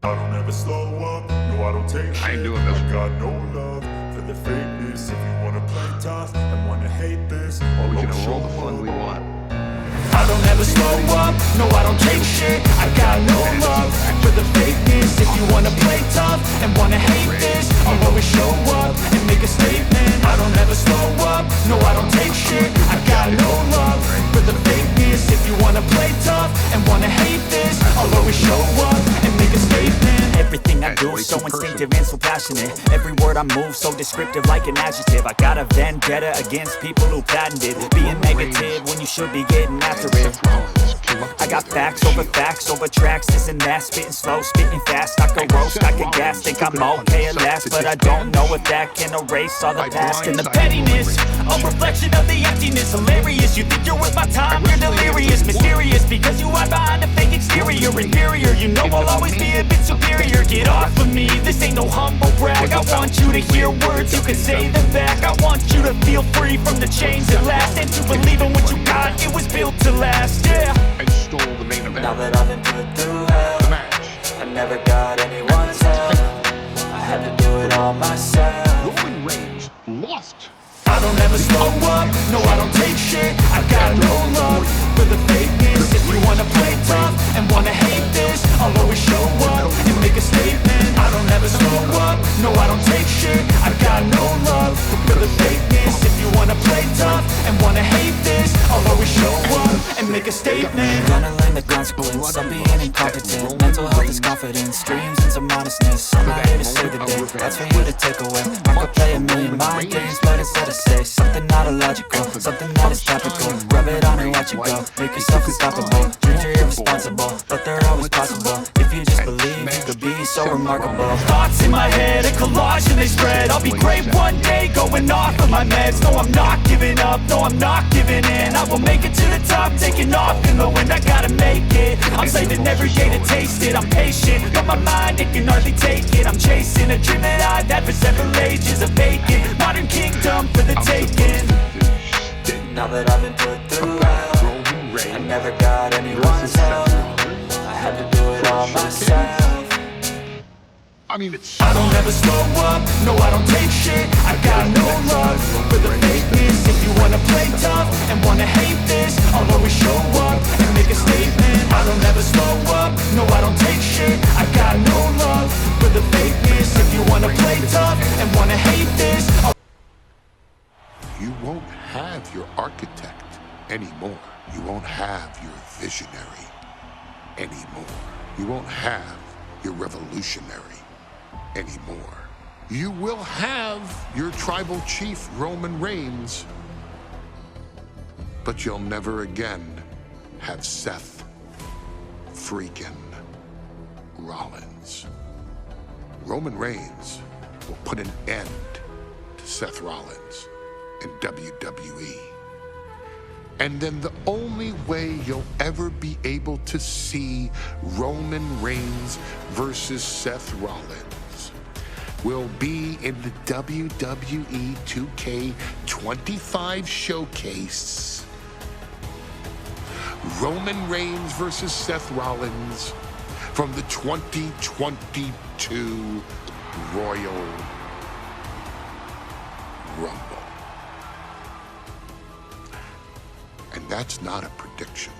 I don't ever slow up, no I don't take shit. I ain't doing this. I got no love for the fakeness. If you wanna play tough and wanna hate this, I'll We can show have all the fun up. we want. I don't ever slow up, no I don't take shit. I got no love for the fakeness. If you wanna play tough and wanna hate this, I'll always show up and make a statement. I don't ever slow up, no I don't take shit. I got no love for the fakeness. If you wanna play tough and wanna hate this, I'll always show up and make a statement. Everything I do so instinctive and so passionate. Every word I move so descriptive like an adjective. I got a vendetta against people who patented being negative when you should be getting after it. I got facts over tracks, this and that. Spitting slow, spitting fast, I can roast, I can gas. Think I'm okay at last, but I don't know if that can erase all the past. And the pettiness, a reflection of the emptiness. Hilarious, you think you're worth my time, you're delirious. Mysterious, because you hide behind a fake exterior. Inferior, you know I'll always be a bit superior. Get off of me, this ain't no humble brag. I want you to hear words, you can say them back. I want you to feel free from the chains that last, and to believe in what you got, it was built to last, yeah. And stole the main event. Now that I've been put through hell, The match. I never got anyone's help. I had to do it all myself. Roman Reigns lost. I don't ever slow up, no I don't take shit. I got no love for the fakeness. If you wanna play tough and wanna hate this, I'll always show up and make a statement. I don't ever slow up, no I don't take shit. I got no love for the fakeness. If you wanna play tough and wanna hate this, I'll always show up and make a statement. Gonna learn the consequence of being incompetent. Mental health is confidence, dreams and some honestness. I'm not here to save the day, that's for you to take away. I could play a million mind games, but instead of say something not illogical, something that is topical. Rub it on and watch it go, make yourself unstoppable. Dreams are irresponsible, but they're always possible. If you just believe, you could be so remarkable. Thoughts in my head, a collage and they spread. I'll be great one day, going off of my meds. No, I'm not giving up, no, I'm not giving in. I will make it to the top, taking off in the wind. I gotta make it, I'm saving every day to taste it. I'm patient, but my mind, it can hardly take it. I'm chasing a dream that I've had for several ages. A vacant, modern kingdom for the taking. Now that I've been put through hell, I never got anyone's help. I had to do it all myself. I mean, it's. I don't ever slow up, no I don't take shit. I got no love for the fakeness. If you wanna play tough and wanna hate this, I'll always show up and make a statement. I don't ever slow up, no I don't take shit. I got no love for the fakeness. If you wanna play tough and wanna hate this, You won't have your architect anymore. You won't have your visionary anymore. You won't have your revolutionary anymore. You will have your tribal chief, Roman Reigns, but you'll never again have Seth freaking Rollins. Roman Reigns will put an end to Seth Rollins in WWE. And then the only way you'll ever be able to see Roman Reigns versus Seth Rollins will be in the WWE 2K25 showcase. Roman Reigns versus Seth Rollins from the 2022 Royal Rumble. And that's not a prediction.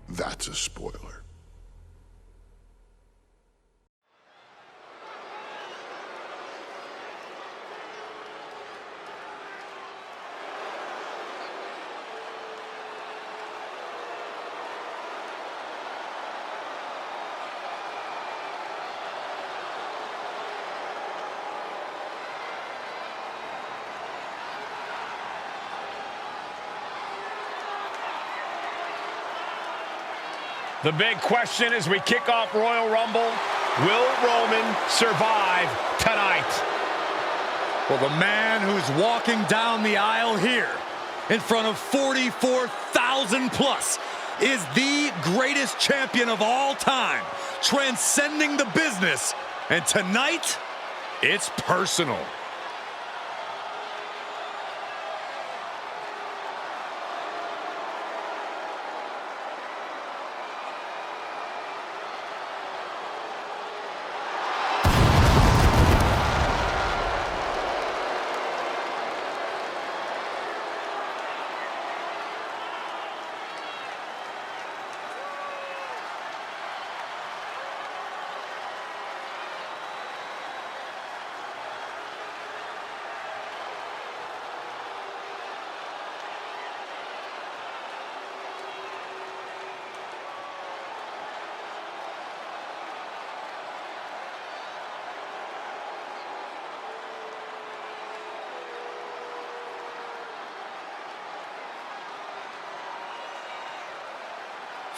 That's a spoiler. The big question as we kick off Royal Rumble, will Roman survive tonight? Well, the man who's walking down the aisle here in front of 44,000 plus is the greatest champion of all time, transcending the business. And tonight, it's personal.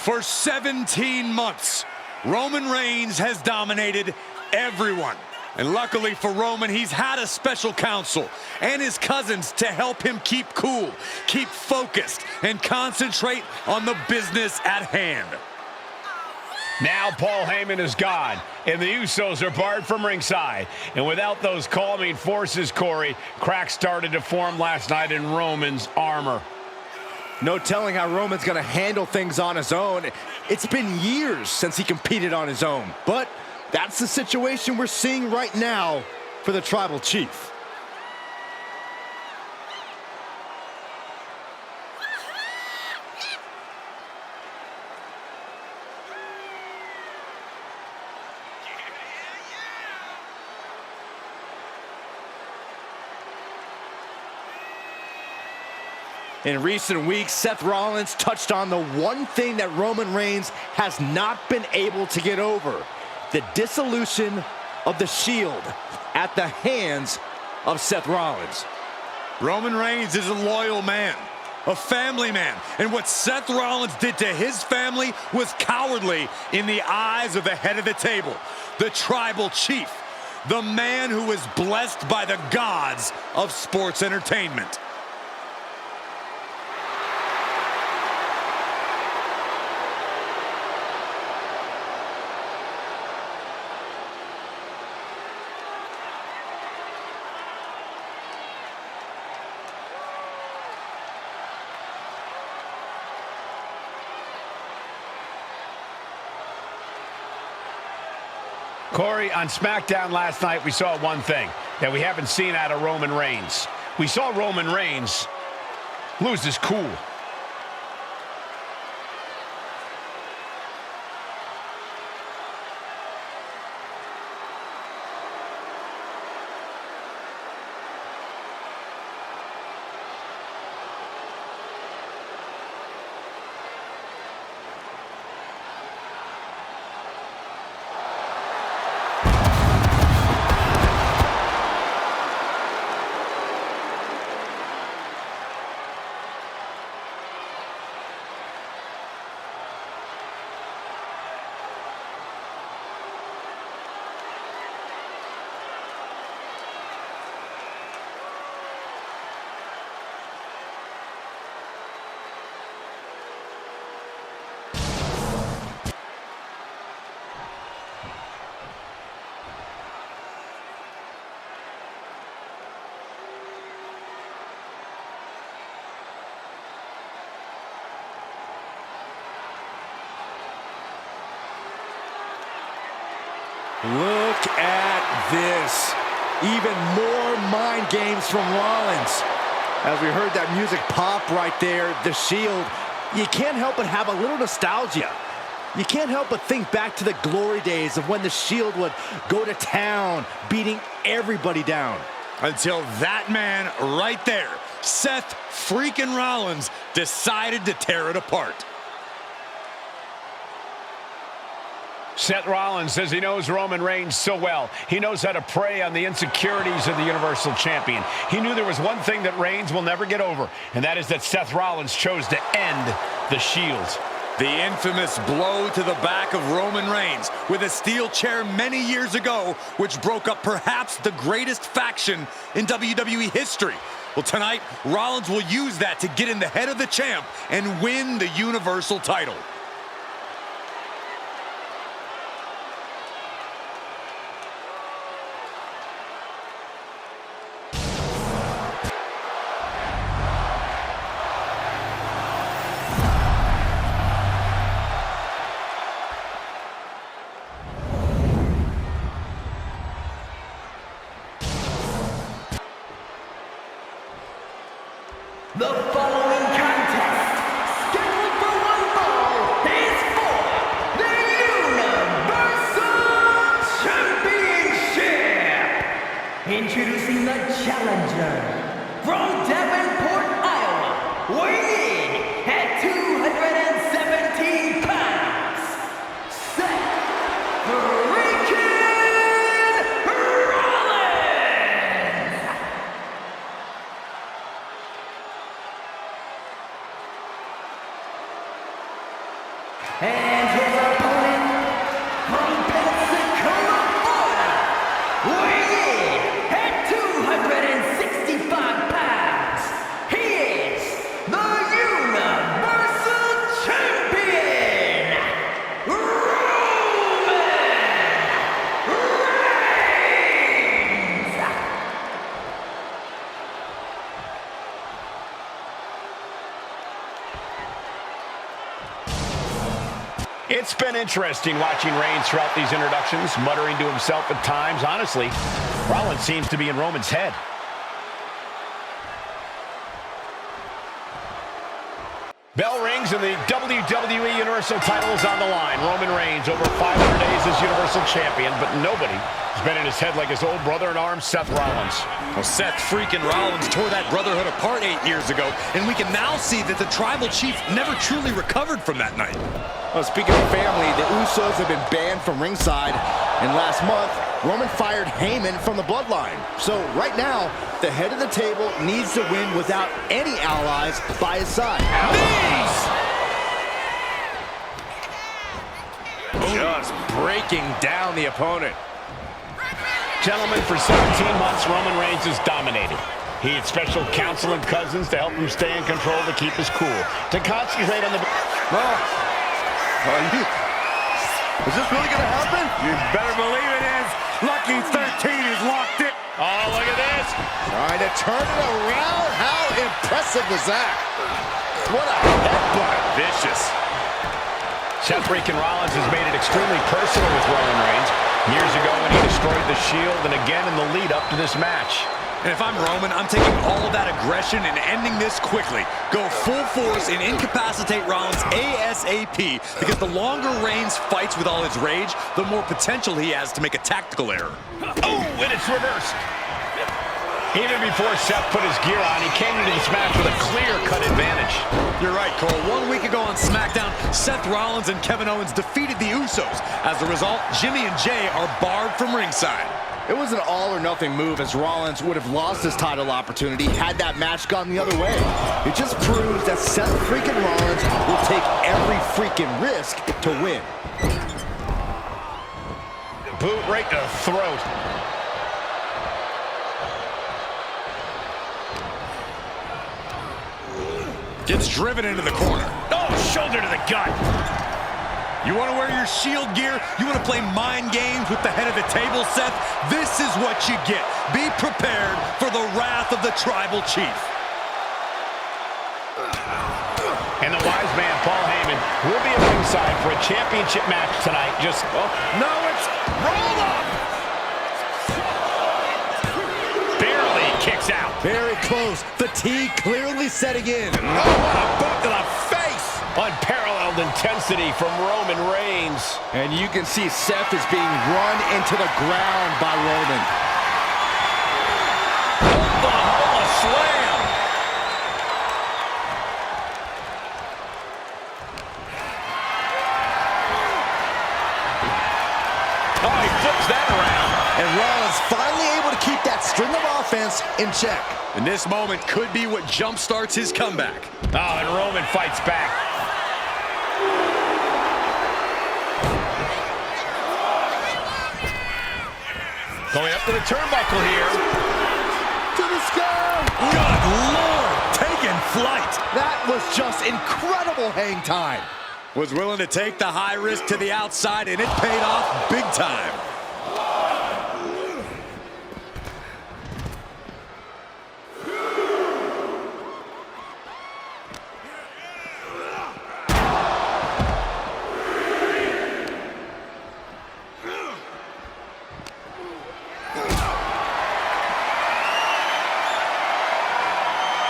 For 17 months, Roman Reigns has dominated everyone. And luckily for Roman, he's had a special counsel and his cousins to help him keep cool, keep focused, and concentrate on the business at hand. Now Paul Heyman is gone, and the Usos are barred from ringside. And without those calming forces, Corey, cracks started to form last night in Roman's armor. No telling how Roman's gonna handle things on his own. It's been years since he competed on his own, but that's the situation we're seeing right now for the Tribal Chief. In recent weeks, Seth Rollins touched on the one thing that Roman Reigns has not been able to get over: the dissolution of the Shield at the hands of Seth Rollins. Roman Reigns is a loyal man, a family man, and what Seth Rollins did to his family was cowardly in the eyes of the head of the table, the Tribal Chief, the man who is blessed by the gods of sports entertainment. Corey, on Smackdown last night, we saw one thing that we haven't seen out of Roman Reigns. We saw Roman Reigns lose his cool. Look at this. Even more mind games from Rollins. As we heard that music pop right there, the Shield, you can't help but have a little nostalgia. You can't help but think back to the glory days of when the Shield would go to town, beating everybody down. Until that man right there, Seth freaking Rollins, decided to tear it apart. Seth Rollins says he knows Roman Reigns so well. He knows how to prey on the insecurities of the Universal Champion. He knew there was one thing that Reigns will never get over, and that is that Seth Rollins chose to end the Shield. The infamous blow to the back of Roman Reigns with a steel chair many years ago, which broke up perhaps the greatest faction in WWE history. Well, tonight, Rollins will use that to get in the head of the champ and win the Universal title. The following contest, scheduled for one fall, is for the Universal Championship. Introducing the challenger from Davenport, Iowa, weighing in at 217 pounds, Seth freaking Rollins. It's been interesting watching Reigns throughout these introductions, muttering to himself at times. Honestly, Rollins seems to be in Roman's head. Bell rings and the WWE Universal title is on the line. Roman Reigns over 500 days as Universal Champion, but nobody has been in his head like his old brother-in-arms, Seth Rollins. Well, Seth freaking Rollins tore that brotherhood apart 8 years ago, and we can now see that the Tribal Chief never truly recovered from that night. Well, speaking of family, the Usos have been banned from ringside, and last month, Roman fired Heyman from the Bloodline. So right now, the head of the table needs to win without any allies by his side. Knees! Just breaking down the opponent. Gentlemen, for 17 months, Roman Reigns has dominated. He had special counsel and cousins to help him stay in control, to keep his cool, to concentrate on the... Is this really going to happen? You better believe it is. Lucky 13 is locked in. Oh, look at this. Trying to turn it around. How impressive was that? What a headbutt. Vicious. Seth freaking Rollins has made it extremely personal with Roman Reigns. Years ago when he destroyed the Shield, and again in the lead up to this match. And if I'm Roman, I'm taking all that aggression and ending this quickly. Go full force and incapacitate Rollins ASAP, because the longer Reigns fights with all his rage, the more potential he has to make a tactical error. Oh, and it's reversed. Even before Seth put his gear on, he came into this match with a clear-cut advantage. You're right, Cole. 1 week ago on Smackdown, Seth Rollins and Kevin Owens defeated the Usos. As a result, Jimmy and Jay are barred from ringside. It was an all-or-nothing move, as Rollins would have lost his title opportunity had that match gone the other way. It just proves that Seth freaking Rollins will take every freaking risk to win. Boot right to the throat. Gets driven into the corner. Oh, shoulder to the gut. You want to wear your Shield gear? You want to play mind games with the head of the table, Seth? This is what you get. Be prepared for the wrath of the Tribal Chief. And the wise man, Paul Heyman, will be at ringside for a championship match tonight. Just, oh, no, it's roll up. Barely kicks out. Very close. Fatigue clearly setting in. Oh, what a boot to the face. Unparalleled intensity from Roman Reigns. And you can see Seth is being run into the ground by Roman. Oklahoma slam. Oh, he flips that around. And Rollins finally able to keep that string of offense in check. And this moment could be what jumpstarts his comeback. Oh, and Roman fights back. Going up to the turnbuckle here. To the sky. Good Lord, taking flight. That was just incredible hang time. Was willing to take the high risk to the outside, and it paid off big time.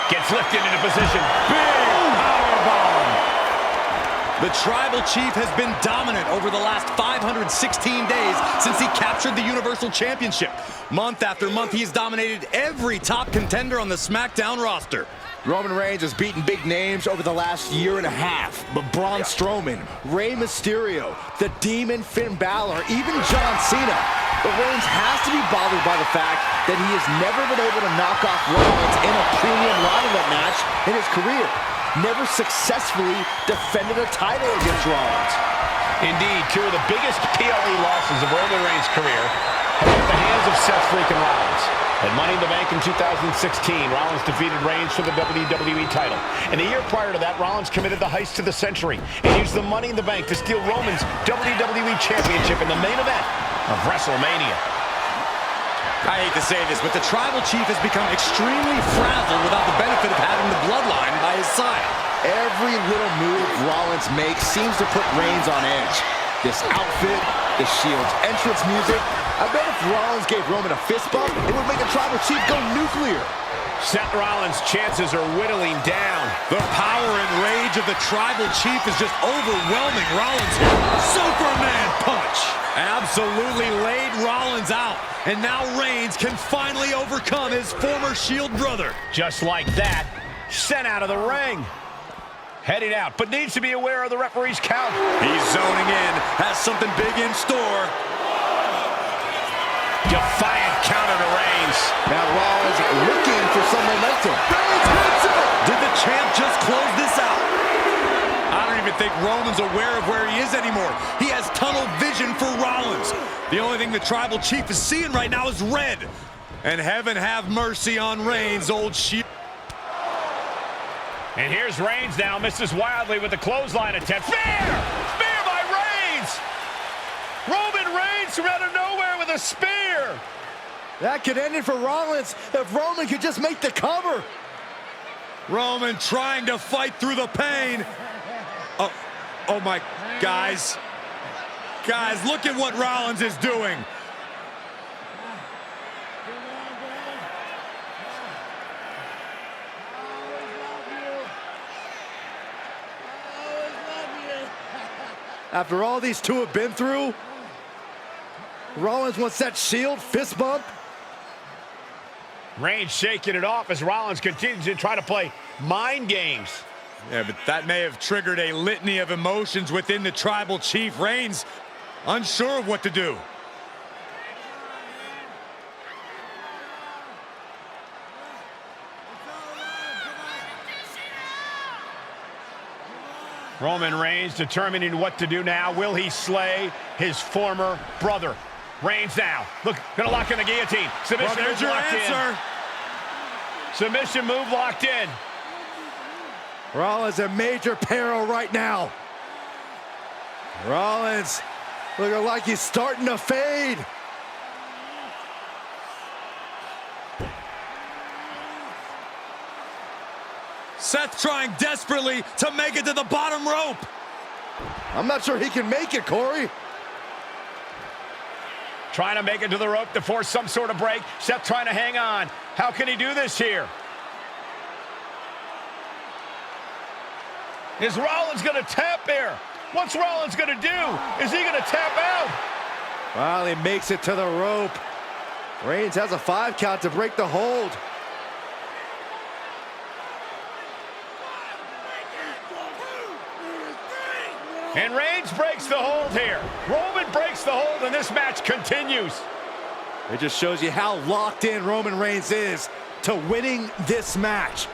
Gets lifted into position. Big powerbomb. The Tribal Chief has been dominant over the last 516 days since he captured the Universal Championship. Month after month, he has dominated every top contender on the Smackdown roster. Roman Reigns has beaten big names over the last year and a half, but Braun Strowman, Rey Mysterio, the Demon Finn Balor, even John Cena. But Reigns has to be bothered by the fact that he has never been able to knock off Rollins in a premium line-up match in his career. Never successfully defended a title against Rollins. Indeed, two of the biggest PLE losses of Roman Reigns' career have been at the hands of Seth freaking Rollins. At Money in the Bank in 2016, Rollins defeated Reigns for the WWE title. And the year prior to that, Rollins committed the heist to the century and used the Money in the Bank to steal Roman's WWE Championship in the main event of WrestleMania. I hate to say this, but the Tribal Chief has become extremely frazzled without the benefit of having the Bloodline by his side. Every little move Rollins makes seems to put Reigns on edge. This outfit, the Shield's entrance music. I bet if Rollins gave Roman a fist bump, it would make the Tribal Chief go nuclear. Seth Rollins' chances are whittling down. The power and rage of the Tribal Chief is just overwhelming Rollins here. Superman punch! Absolutely laid Rollins out. And now Reigns can finally overcome his former Shield brother. Just like that, sent out of the ring. Heading out, but needs to be aware of the referee's count. He's zoning in, has something big in store. Defiant counter to Reigns. Now Rollins looking for some momentum. Reigns hits it! Did the champ just close this out? I don't even think Roman's aware of where he is anymore. He has tunnel vision for Rollins. The only thing the Tribal Chief is seeing right now is red. And heaven have mercy on Reigns, old Shield. And here's Reigns now, misses wildly with the clothesline attempt. Spear! Spear by Reigns! Roman Reigns from out of nowhere with a spear! That could end it for Rollins if Roman could just make the cover. Roman trying to fight through the pain. Oh my, guys. Guys, look at what Rollins is doing. After all these two have been through, Rollins wants that Shield fist bump. Reigns shaking it off as Rollins continues to try to play mind games. Yeah, but that may have triggered a litany of emotions within the Tribal Chief. Reigns unsure of what to do. Roman Reigns determining what to do now. Will he slay his former brother? Reigns now. Look, gonna lock in the guillotine. Submission Well, there's move your locked answer. in. Submission move locked in. Rollins in major peril right now. Rollins looking like he's starting to fade. Seth trying desperately to make it to the bottom rope. I'm not sure he can make it, Corey. Trying to make it to the rope to force some sort of break. Seth trying to hang on. How can he do this here? Is Rollins going to tap here? What's Rollins going to do? Is he going to tap out? Well, he makes it to the rope. Reigns has a 5 count to break the hold. And Reigns breaks the hold here. Roman breaks the hold, and this match continues. It just shows you how locked in Roman Reigns is to winning this match.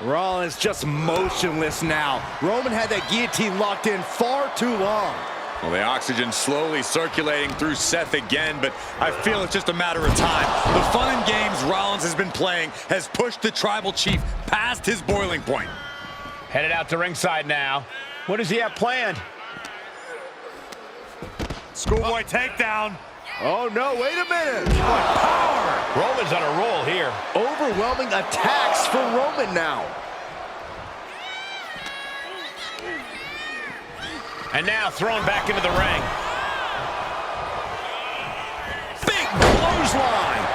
Rollins just motionless now. Roman had that guillotine locked in far too long. Well, the oxygen slowly circulating through Seth again, but I feel it's just a matter of time. The fun and games Rollins has been playing has pushed the Tribal Chief past his boiling point. Headed out to ringside now. What does he have planned? Schoolboy takedown. Oh no, wait a minute. What power! Roman's on a roll here. Overwhelming attacks for Roman now. And now thrown back into the ring. Big clothesline.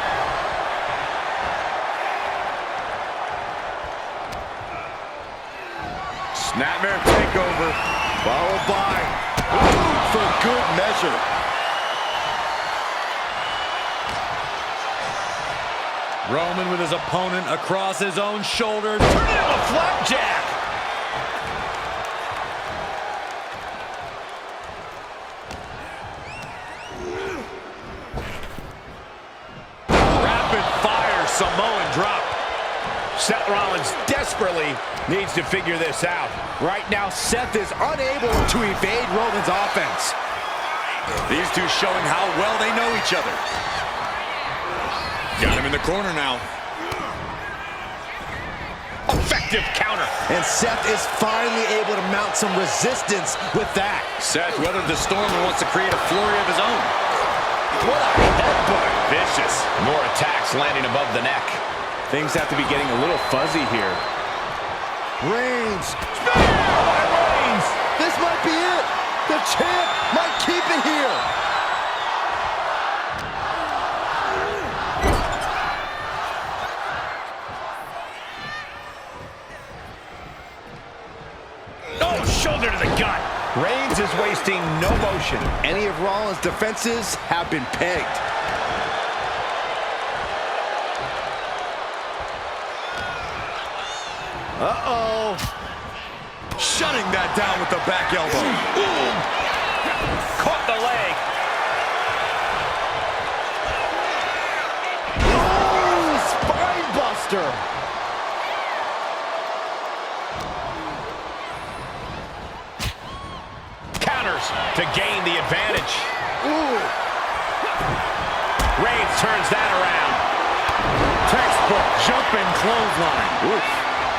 Snapmare takeover. Followed by boot for good measure. Roman with his opponent across his own shoulder. Turning him a flapjack. Samoan drop. Seth Rollins desperately needs to figure this out. Right now, Seth is unable to evade Roman's offense. These two showing how well they know each other. Got him in the corner now. Effective effective counter. And Seth is finally able to mount some resistance with that. Seth weathered the storm and wants to create a flurry of his own. What a headbutt. Vicious. More attacks landing above the neck. Things have to be getting a little fuzzy here. Reigns. Spear by Reigns. This might be it. The champ might keep it here. Oh, shoulder to the gut. Reigns is wasting no motion. Any of Rollins' defenses have been pegged. Uh-oh. Shutting that down with the back elbow. Caught the leg. Oh, spine buster. Counters to gain the advantage. Ooh. Reigns turns that around. Textbook jumping clothesline. Oof.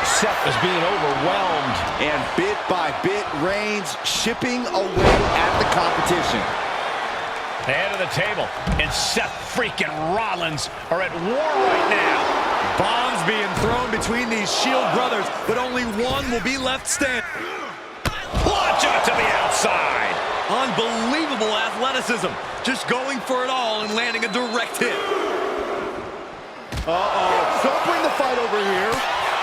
Seth is being overwhelmed. And bit by bit, Reigns chipping away at the competition. The head of the table and Seth freaking Rollins are at war right now. Bombs being thrown between these Shield brothers, but only one will be left standing. Launch out to the outside. Unbelievable athleticism. Just going for it all and landing a direct hit. Uh-oh. Don't bring the fight over here.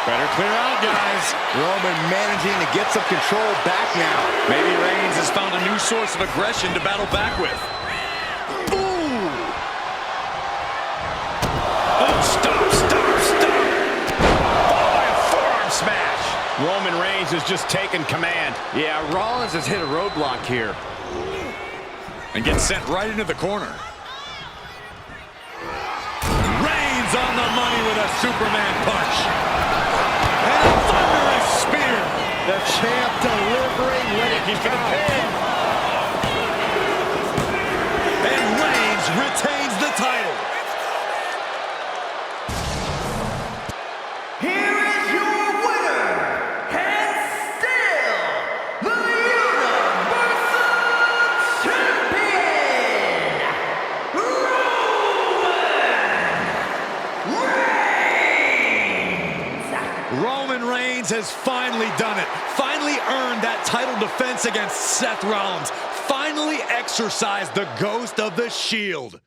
Better clear out, guys. Roman managing to get some control back now. Maybe Reigns has found a new source of aggression to battle back with. Ooh. Oh, stop. Followed by a forearm smash. Roman Reigns has just taken command. Yeah, Rollins has hit a roadblock here. And gets sent right into the corner. Reigns on the money with a Superman punch. And a thunderous spear. The champ delivering when it For the counts. pin. And Reigns retains the title. Here is your winner, and still the Universal Champion, Roman Reigns has finally done it. Finally earned that title defense against Seth Rollins. Finally exercised the ghost of the Shield.